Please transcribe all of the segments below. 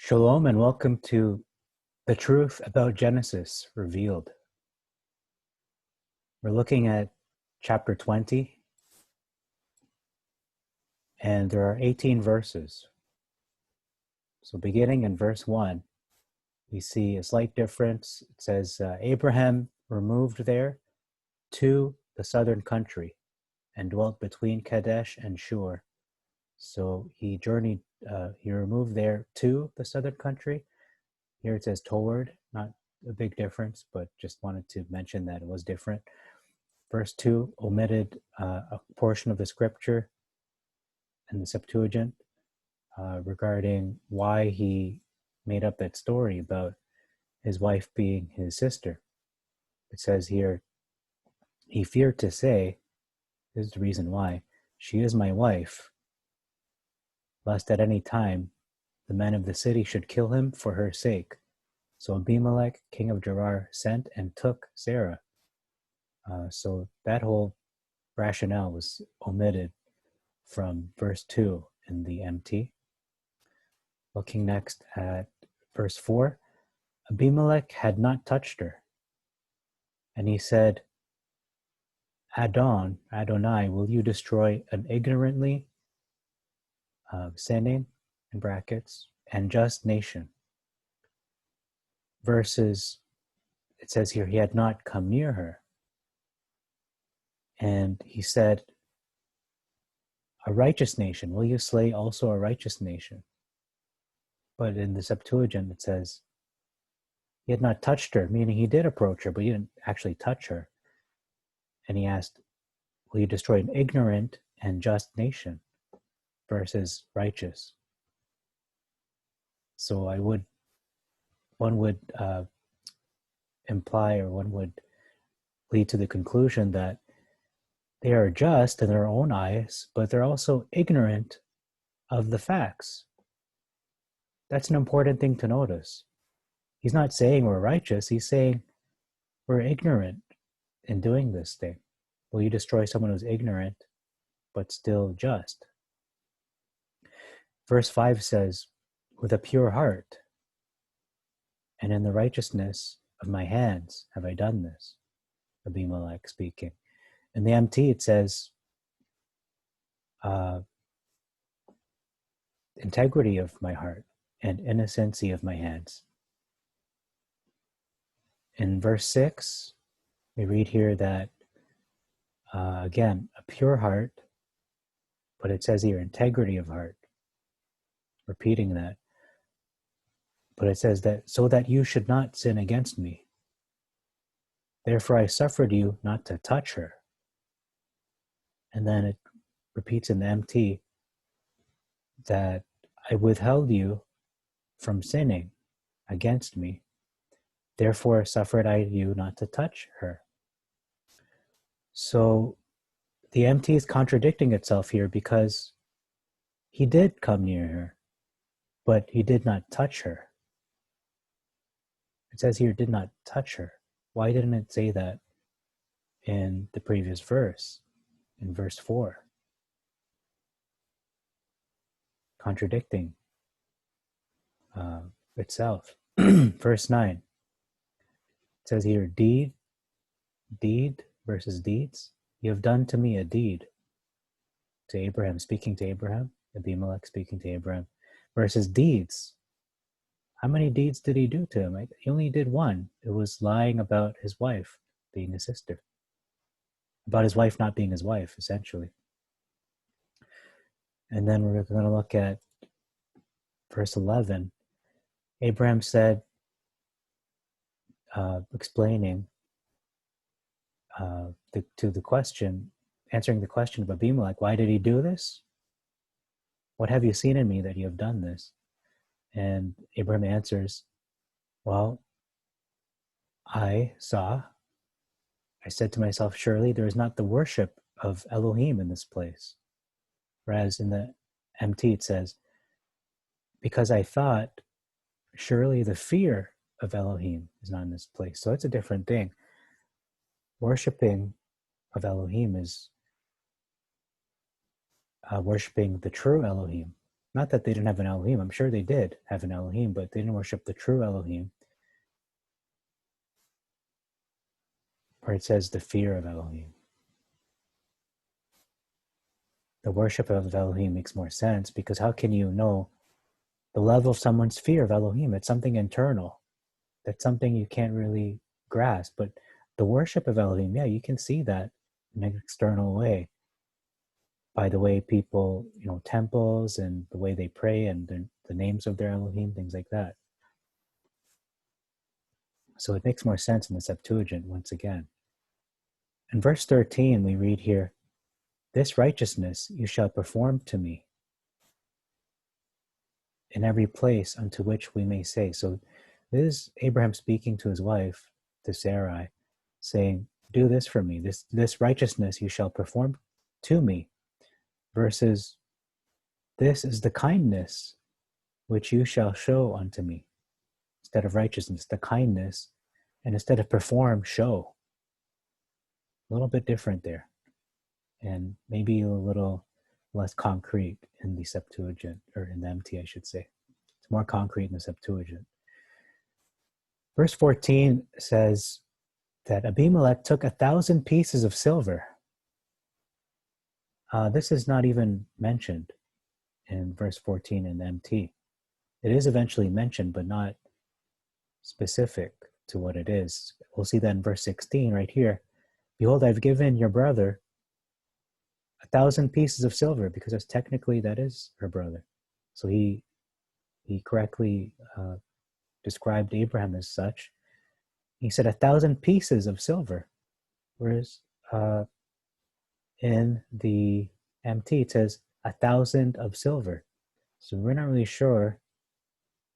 Shalom and welcome to The Truth About Genesis Revealed. We're looking at chapter 20, and there are 18 verses. So beginning in verse 1, we see a slight difference. It says, Abraham removed there to the southern country and dwelt between Kadesh and Shur. So he removed there to the southern country. Here it says toward, not a big difference, but just wanted to mention that it was different. Verse 2 omitted a portion of the scripture in the Septuagint regarding why he made up that story about his wife being his sister. It says here, he feared to say, this is the reason why, she is my wife, lest at any time the men of the city should kill him for her sake. So Abimelech, king of Gerar, sent and took Sarah. So that whole rationale was omitted from verse 2 in the MT. Looking next at verse 4, Abimelech had not touched her. And he said, Adonai, will you destroy an ignorantly sinning, in brackets, and just nation? Verses, it says here, he had not come near her. And he said, a righteous nation, will you slay also a righteous nation? But in the Septuagint, it says, he had not touched her, meaning he did approach her, but he didn't actually touch her. And he asked, will you destroy an ignorant and just nation versus righteous? So one would imply, or one would lead to the conclusion that they are just in their own eyes, but they're also ignorant of the facts. That's an important thing to notice. He's not saying we're righteous, he's saying we're ignorant in doing this thing. Will you destroy someone who's ignorant, but still just? Verse 5 says, with a pure heart, and in the righteousness of my hands have I done this. Abimelech speaking. In the MT it says, integrity of my heart and innocency of my hands. In verse 6, we read here that, again, a pure heart, but it says here integrity of heart, repeating that. But it says that, so that you should not sin against me. Therefore I suffered you not to touch her. And then it repeats in the MT that I withheld you from sinning against me. Therefore suffered I you not to touch her. So the MT is contradicting itself here because he did come near her, but he did not touch her. It says here, did not touch her. Why didn't it say that in the previous verse, in verse 4? Contradicting itself. Verse 9. It says here, deed versus deeds. You have done to me a deed. To Abraham, speaking to Abraham. Abimelech speaking to Abraham. Versus deeds. How many deeds did he do to him? He only did one. It was lying about his wife being his sister. About his wife not being his wife, essentially. And then we're going to look at verse 11. Abraham said, explaining answering the question of Abimelech, why did he do this? What have you seen in me that you have done this? And Abraham answers, well, I said to myself, surely there is not the worship of Elohim in this place. Whereas in the MT it says, because I thought, surely the fear of Elohim is not in this place. So it's a different thing. Worshipping of Elohim is worshipping the true Elohim, Not that they didn't have an Elohim. I'm sure they did have an Elohim, but they didn't worship the true Elohim. Or it says the fear of Elohim. The worship of Elohim makes more sense, because how can you know the level of someone's fear of Elohim? It's something internal. That's something you can't really grasp. But the worship of Elohim, yeah, you can see that in an external way, by the way people, temples and the way they pray and the names of their Elohim, things like that. So it makes more sense in the Septuagint once again. In verse 13, we read here, "This righteousness you shall perform to me in every place unto which we may say." So this is Abraham speaking to his wife, to Sarai, saying, do this for me. This righteousness you shall perform to me, versus this is the kindness which you shall show unto me. Instead of righteousness, the kindness, and instead of perform, show. A little bit different there, and maybe a little less concrete in the Septuagint, or in the MT, I should say. It's more concrete in the Septuagint. Verse 14 says that Abimelech took 1,000 pieces of silver. This is not even mentioned in verse 14 in the MT. It is eventually mentioned, but not specific to what it is. We'll see that in verse 16 right here. "Behold, I've given your brother 1,000 pieces of silver," because technically that is her brother. So he correctly described Abraham as such. He said 1,000 pieces of silver, whereas in the MT it says 1,000 of silver. So we're not really sure,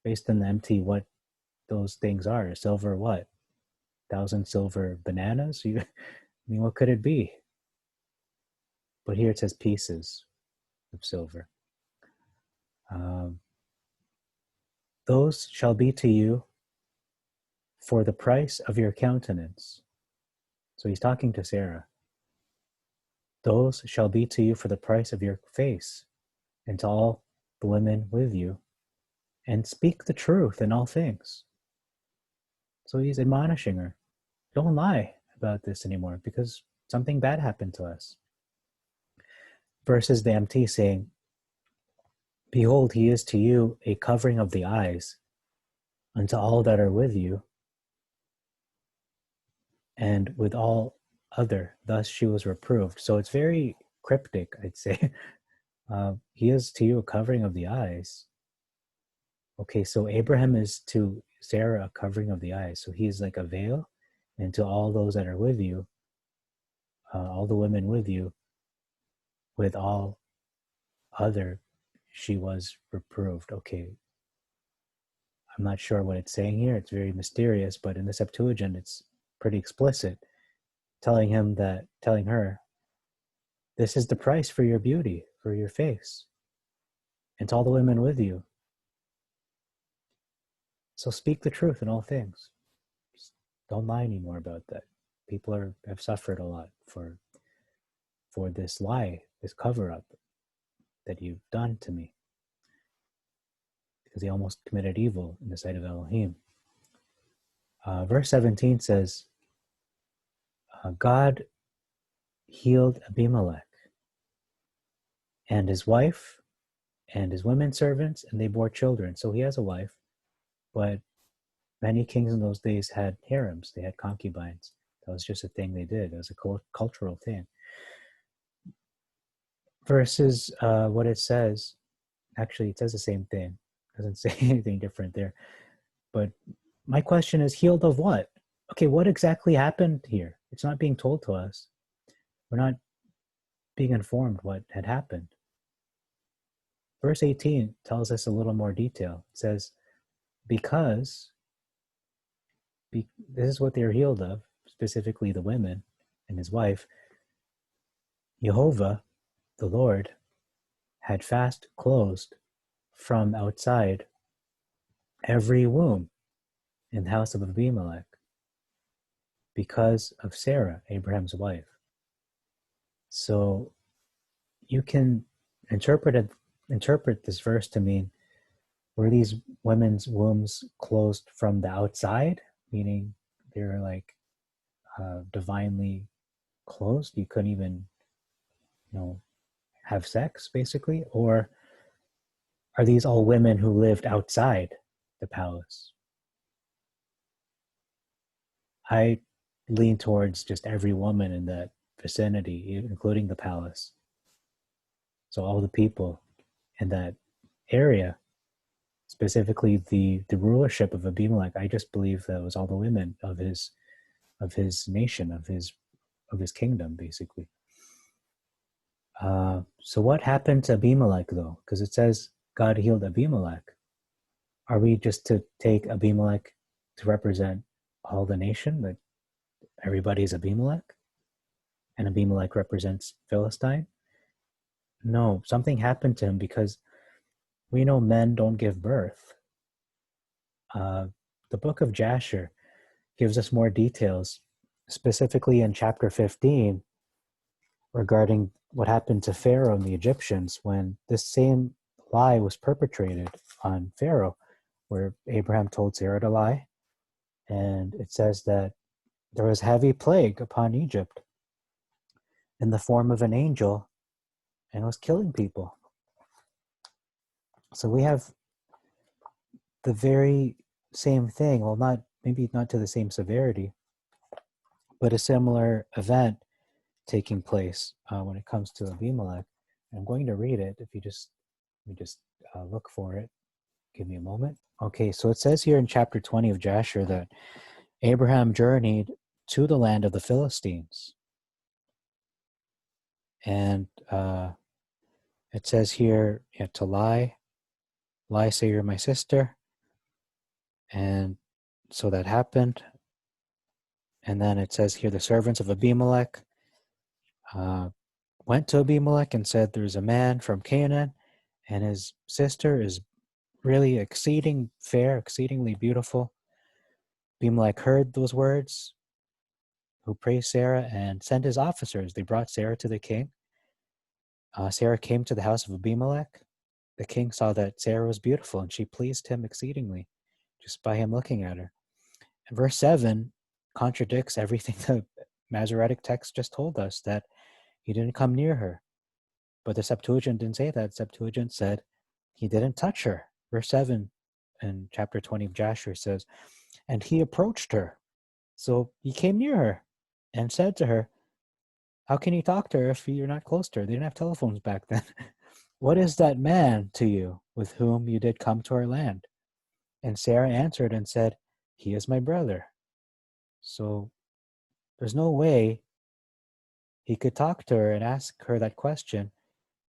based on the MT, what those things are. Silver what? 1,000 silver bananas? I mean, what could it be? But here it says pieces of silver. "Those shall be to you for the price of your countenance." So he's talking to Sarah. "Those shall be to you for the price of your face, and to all the women with you, and speak the truth in all things." So he's admonishing her. Don't lie about this anymore, because something bad happened to us. Versus the MT saying, "Behold, he is to you a covering of the eyes unto all that are with you, and with all other, thus she was reproved." So it's very cryptic, I'd say. He is to you a covering of the eyes. Okay, so Abraham is to Sarah a covering of the eyes. So he's like a veil, and to all those that are with you, all the women with you, with all other, she was reproved. Okay, I'm not sure what it's saying here. It's very mysterious, but in the Septuagint, it's pretty explicit, telling her, this is the price for your beauty, for your face, and to all the women with you. So speak the truth in all things. Just don't lie anymore about that. People have suffered a lot for this lie, this cover-up that you've done to me, because they almost committed evil in the sight of Elohim. Verse 17 says, God healed Abimelech and his wife and his women servants, and they bore children. So he has a wife, but many kings in those days had harems. They had concubines. That was just a thing they did. It was a cultural thing. Versus what it says, actually it says the same thing. It doesn't say anything different there. But my question is, healed of what? Okay, what exactly happened here? It's not being told to us. We're not being informed what had happened. Verse 18 tells us a little more detail. It says, because this is what they were healed of, specifically the women and his wife. Jehovah, the Lord, had fast closed from outside every womb in the house of Abimelech because of Sarah, Abraham's wife. So you can interpret it interpret this verse to mean, were these women's wombs closed from the outside, meaning they're like divinely closed? You couldn't even, have sex, basically? Or are these all women who lived outside the palace? I lean towards just every woman in that vicinity, including the palace. So all the people in that area, specifically the rulership of Abimelech, I just believe that was all the women of his nation, of his kingdom, basically. So what happened to Abimelech, though? Because it says God healed Abimelech. Are we just to take Abimelech to represent all the nation, that everybody's Abimelech, and Abimelech represents Philistine? No, something happened to him, because we know men don't give birth. The book of Jasher gives us more details, specifically in chapter 15, regarding what happened to Pharaoh and the Egyptians when this same lie was perpetrated on Pharaoh, where Abraham told Sarah to lie. And it says that there was heavy plague upon Egypt in the form of an angel, and was killing people. So we have the very same thing, well, maybe not to the same severity, but a similar event taking place when it comes to Abimelech. I'm going to read it. If you just look for it, give me a moment. Okay, so it says here in chapter 20 of Jasher that Abraham journeyed to the land of the Philistines. And it says here, to lie, say you're my sister. And so that happened. And then it says here, the servants of Abimelech went to Abimelech and said, there's a man from Canaan, and his sister is really exceedingly beautiful. Abimelech heard those words, who praised Sarah, and sent his officers. They brought Sarah to the king. Sarah came to the house of Abimelech. The king saw that Sarah was beautiful, and she pleased him exceedingly, just by him looking at her. And verse 7 contradicts everything the Masoretic text just told us, that he didn't come near her. But the Septuagint didn't say that. Septuagint said he didn't touch her. Verse 7 in chapter 20 of Jasher says, and he approached her. So he came near her and said to her, how can you talk to her if you're not close to her? They didn't have telephones back then. What is that man to you with whom you did come to our land? And Sarah answered and said, he is my brother. So there's no way he could talk to her and ask her that question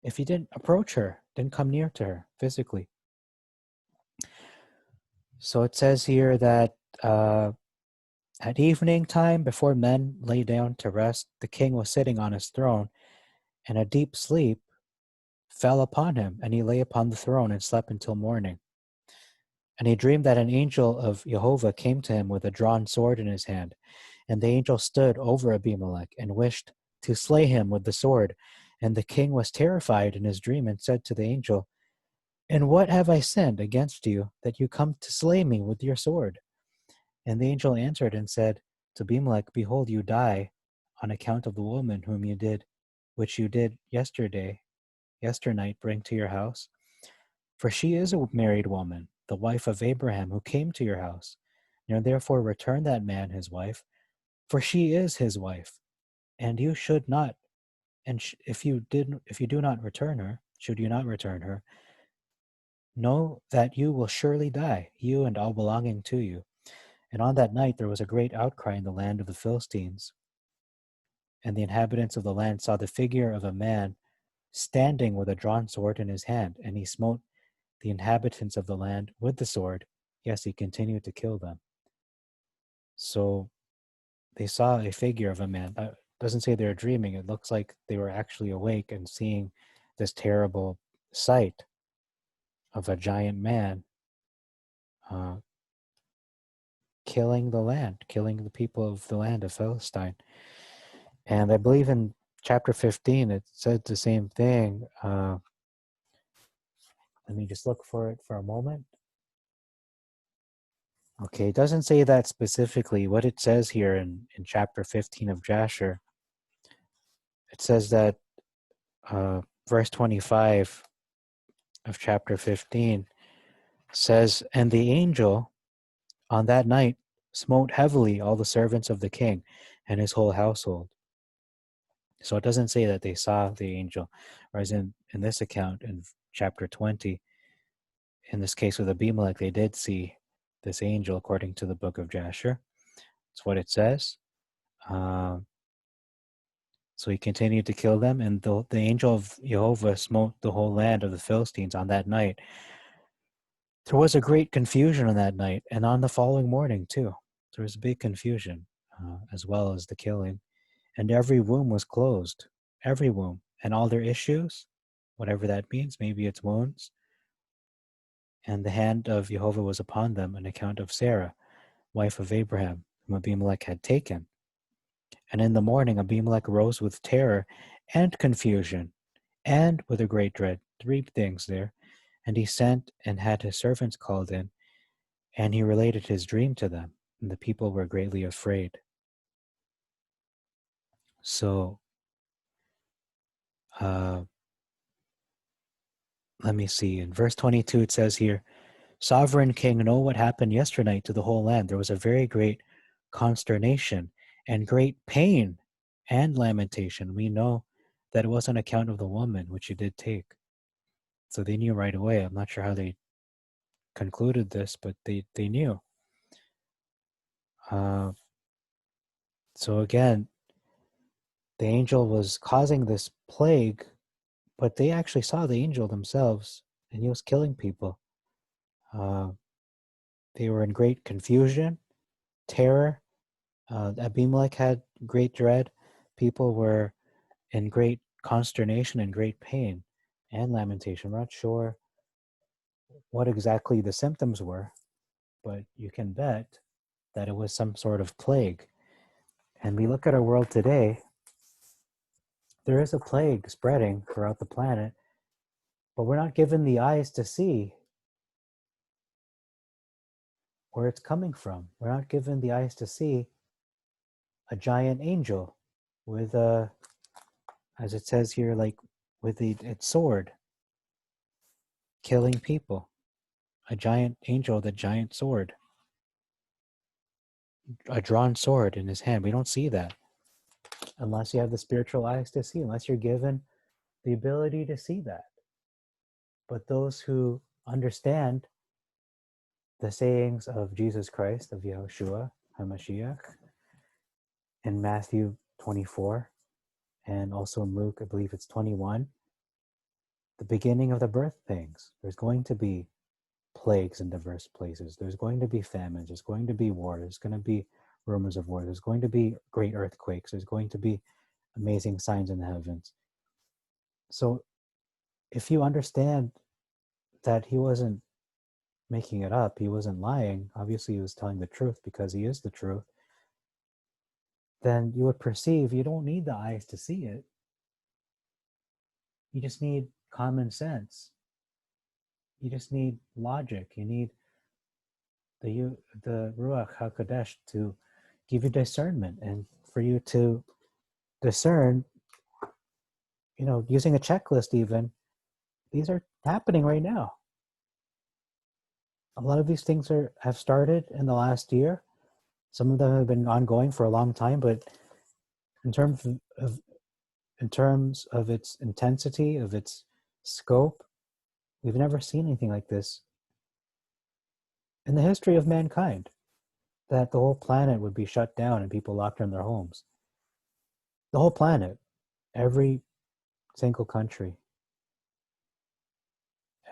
if he didn't approach her, didn't come near to her physically. So it says here that at evening time, before men lay down to rest, the king was sitting on his throne, and a deep sleep fell upon him, and he lay upon the throne and slept until morning. And he dreamed that an angel of Jehovah came to him with a drawn sword in his hand, and the angel stood over Abimelech and wished to slay him with the sword. And the king was terrified in his dream and said to the angel, in what have I sinned against you, that you come to slay me with your sword? And the angel answered and said to Abimelech, behold, you die on account of the woman which you did yesternight bring to your house. For she is a married woman, the wife of Abraham, who came to your house. Now therefore return that man his wife, for she is his wife. And you should not, and if you do not return her, should you not return her, know that you will surely die, you and all belonging to you. And on that night there was a great outcry in the land of the Philistines. And the inhabitants of the land saw the figure of a man standing with a drawn sword in his hand, and he smote the inhabitants of the land with the sword. Yes, he continued to kill them. So they saw a figure of a man. It doesn't say they were dreaming. It looks like they were actually awake and seeing this terrible sight of a giant man killing the people of the land of Philistine. And I believe in chapter 15, it said the same thing. Let me just look for it for a moment. Okay, it doesn't say that specifically. What it says here in chapter 15 of Jasher, it says that verse 25 of chapter 15 says, "And the angel on that night smote heavily all the servants of the king and his whole household." So it doesn't say that they saw the angel, whereas in this account in chapter 20, in this case with Abimelech, they did see this angel according to the book of Jasher. That's what it says. So he continued to kill them, and the angel of Jehovah smote the whole land of the Philistines on that night. There was a great confusion on that night, and on the following morning too. There was a big confusion, as well as the killing. And every womb was closed, every womb, and all their issues, whatever that means, maybe it's wounds. And the hand of Jehovah was upon them on account of Sarah, wife of Abraham, whom Abimelech had taken. And in the morning Abimelech rose with terror and confusion, and with a great dread. 3 things there. And he sent and had his servants called in, and he related his dream to them, and the people were greatly afraid. So, let me see. In verse 22, it says here, "Sovereign King, know what happened yesternight to the whole land. There was a very great consternation and great pain and lamentation. We know that it was on account of the woman which you did take." So they knew right away. I'm not sure how they concluded this, but they knew. So again, the angel was causing this plague, but they actually saw the angel themselves, and he was killing people. They were in great confusion, terror. Abimelech had great dread. People were in great consternation and great pain and lamentation. We're not sure what exactly the symptoms were, but you can bet that it was some sort of plague. And we look at our world today, there is a plague spreading throughout the planet, but we're not given the eyes to see where it's coming from. We're not given the eyes to see a giant angel with a, as it says here, like with its sword, killing people. A giant angel with a giant sword, a drawn sword in his hand. We don't see that unless you have the spiritual eyes to see, unless you're given the ability to see that. But those who understand the sayings of Jesus Christ, of Yahushua HaMashiach, in Matthew 24, and also in Luke, I believe it's 21, the beginning of the birth pangs. There's going to be plagues in diverse places. There's going to be famines. There's going to be war. There's going to be rumors of war. There's going to be great earthquakes. There's going to be amazing signs in the heavens. So if you understand that he wasn't making it up, he wasn't lying, obviously he was telling the truth because he is the truth, then you would perceive you don't need the eyes to see it. You just need common sense. You just need logic. You need the Ruach HaKodesh to give you discernment and for you to discern, using a checklist even, these are happening right now. A lot of these things have started in the last year. Some of them have been ongoing for a long time, but in terms of its intensity, of its scope, we've never seen anything like this in the history of mankind, that the whole planet would be shut down and people locked in their homes. The whole planet, every single country.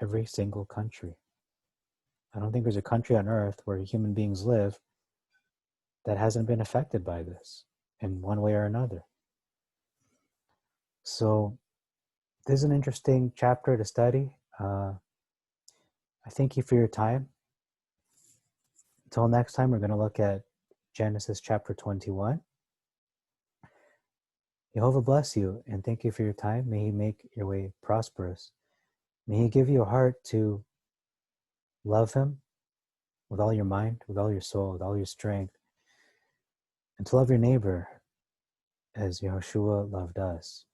Every single country. I don't think there's a country on earth where human beings live that hasn't been affected by this in one way or another. So this is an interesting chapter to study. I thank you for your time. Until next time, we're going to look at Genesis chapter 21. Jehovah bless you, and thank you for your time. May he make your way prosperous. May He give you a heart to love Him with all your mind, with all your soul, with all your strength, and to love your neighbor as Yahushua loved us.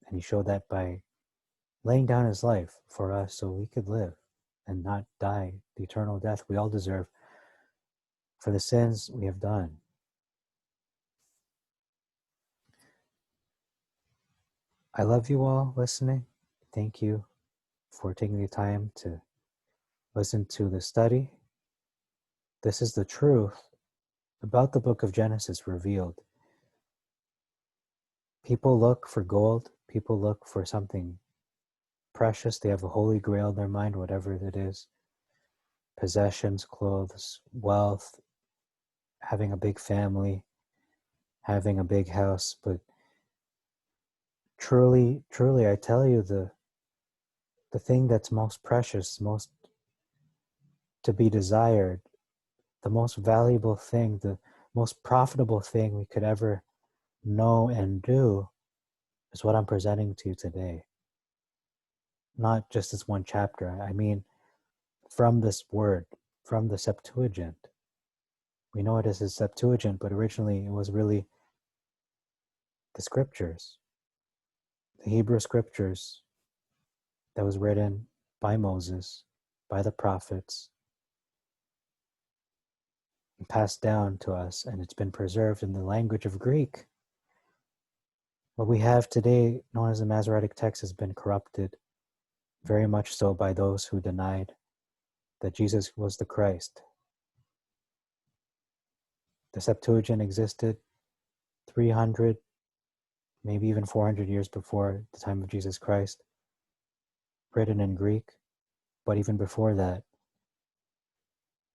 And He showed that by laying down His life for us so we could live and not die the eternal death we all deserve for the sins we have done. I love you all listening. Thank you for taking the time to listen to the study. This is the truth about the book of Genesis revealed. People look for gold. People look for something precious. They have a holy grail in their mind, whatever it is. Possessions, clothes, wealth, having a big family, having a big house. But truly, truly, I tell you, the thing that's most precious, most to be desired, the most valuable thing, the most profitable thing we could ever know and do is what I'm presenting to you today. Not just this one chapter. I mean, from this word, from the Septuagint. We know it as a Septuagint, but originally it was really the scriptures, the Hebrew scriptures that was written by Moses, by the prophets, and passed down to us, and it's been preserved in the language of Greek. What we have today, known as the Masoretic text, has been corrupted, very much so by those who denied that Jesus was the Christ. The Septuagint existed 300, maybe even 400 years before the time of Jesus Christ, written in Greek, but even before that,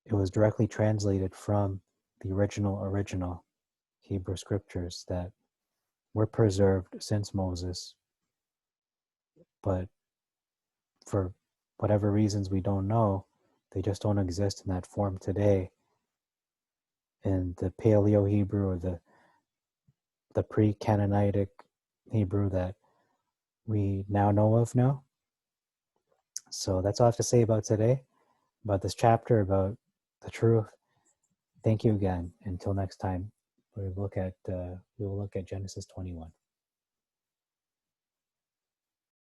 it was directly translated from the original Hebrew scriptures that were preserved since Moses, but for whatever reasons we don't know, they just don't exist in that form today in the Paleo Hebrew or the pre-Canaanitic Hebrew that we now know of now. So that's all I have to say about today, about this chapter, about the truth. Thank you again. Until next time, we will look at Genesis 21.